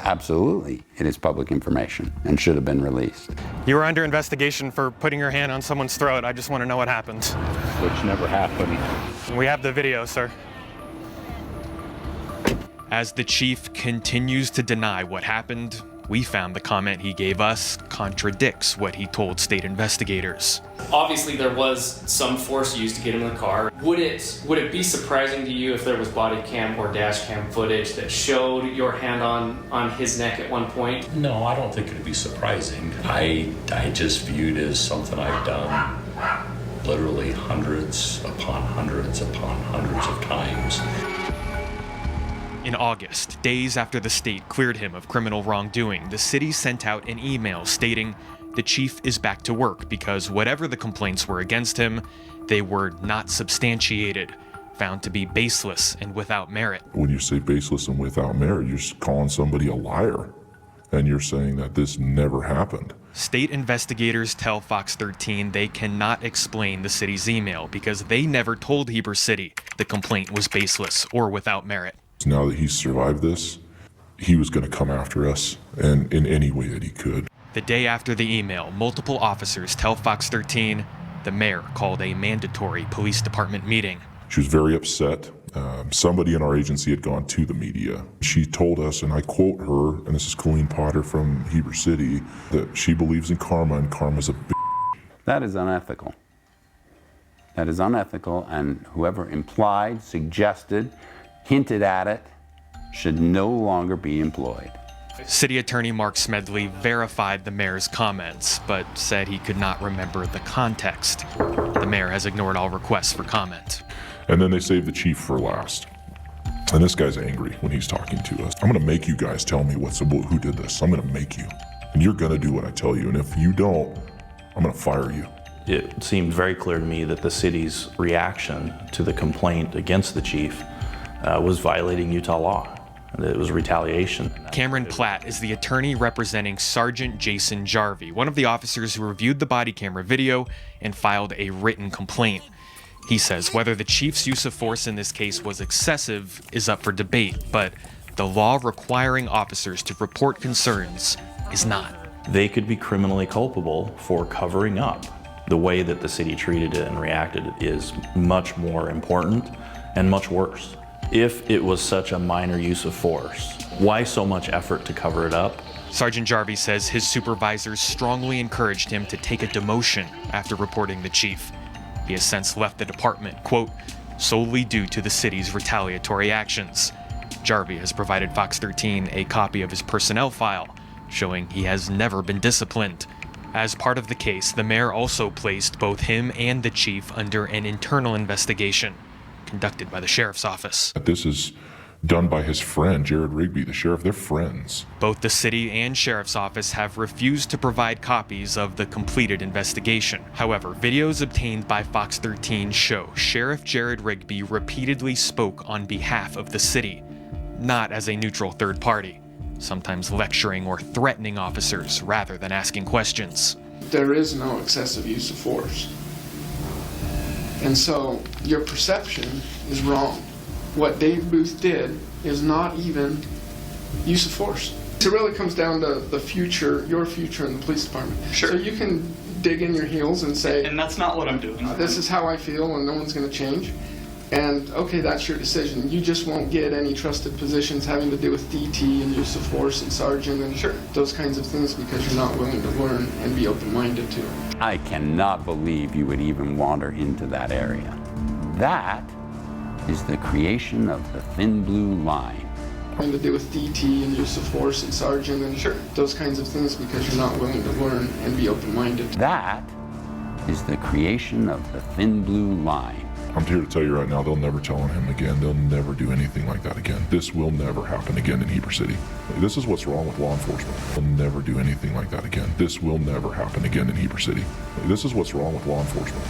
Absolutely, it is public information and should have been released. You were under investigation for putting your hand on someone's throat. I just want to know what happened. Which never happened. We have the video, sir. As the chief continues to deny what happened, we found the comment he gave us contradicts what he told state investigators. Obviously, there was some force used to get him in the car. Would it be surprising to you if there was body cam or dash cam footage that showed your hand on his neck at one point? No, I don't think it'd be surprising. I just view it as something I've done literally hundreds upon hundreds upon hundreds of times. In August, days after the state cleared him of criminal wrongdoing, the city sent out an email stating the chief is back to work because whatever the complaints were against him, they were not substantiated, found to be baseless and without merit. When you say baseless and without merit, you're just calling somebody a liar, and you're saying that this never happened. State investigators tell Fox 13 they cannot explain the city's email because they never told Heber City the complaint was baseless or without merit. Now that he's survived this, he was going to come after us, and in any way that he could. The day after the email, multiple officers tell Fox 13 the mayor called a mandatory police department meeting. She was very upset. Somebody in our agency had gone to the media. She told us, and I quote her, and this is Colleen Potter from Heber City, that she believes in karma and karma's a bitch. That is unethical. That is unethical, and whoever implied, suggested, hinted at it should no longer be employed. City Attorney Mark Smedley verified the mayor's comments, but said he could not remember the context. The mayor has ignored all requests for comment. And then they saved the chief for last. And this guy's angry when he's talking to us. I'm gonna make you guys tell me who did this. I'm gonna make you. And you're gonna do what I tell you. And if you don't, I'm gonna fire you. It seemed very clear to me that the city's reaction to the complaint against the chief was violating Utah law. It was retaliation. Cameron Platt is the attorney representing Sergeant Jason Jarvie, one of the officers who reviewed the body camera video and filed a written complaint. He says whether the chief's use of force in this case was excessive is up for debate, but the law requiring officers to report concerns is not. They could be criminally culpable for covering up. The way that the city treated it and reacted is much more important and much worse. If it was such a minor use of force, why so much effort to cover it up? Sergeant Jarvie says his supervisors strongly encouraged him to take a demotion after reporting the chief. He has since left the department, quote, solely due to the city's retaliatory actions. Jarvie has provided Fox 13 a copy of his personnel file, showing he has never been disciplined. As part of the case, the mayor also placed both him and the chief under an internal investigation conducted by the sheriff's office. This is done by his friend, Jared Rigby, the sheriff. They're friends. Both the city and sheriff's office have refused to provide copies of the completed investigation. However, videos obtained by Fox 13 show Sheriff Jared Rigby repeatedly spoke on behalf of the city, not as a neutral third party, sometimes lecturing or threatening officers rather than asking questions. There is no excessive use of force. And so your perception is wrong. What Dave Booth did is not even use of force. It really comes down to the future, your future in the police department. Sure. So you can dig in your heels and say, and that's not what I'm doing. This is how I feel and no one's going to change. And okay, that's your decision. You just won't get any trusted positions having to do with DT and use of force and sergeant and those kinds of things because you're not willing to learn and be open-minded to it. I cannot believe you would even wander into that area. That is the creation of the thin blue line. Having to do with DT and use of force and sergeant and those kinds of things because you're not willing to learn and be open-minded. That is the creation of the thin blue line. I'm here to tell you right now, they'll never tell on him again. They'll never do anything like that again. This will never happen again in Heber City. This is what's wrong with law enforcement. They'll never do anything like that again. This will never happen again in Heber City. This is what's wrong with law enforcement.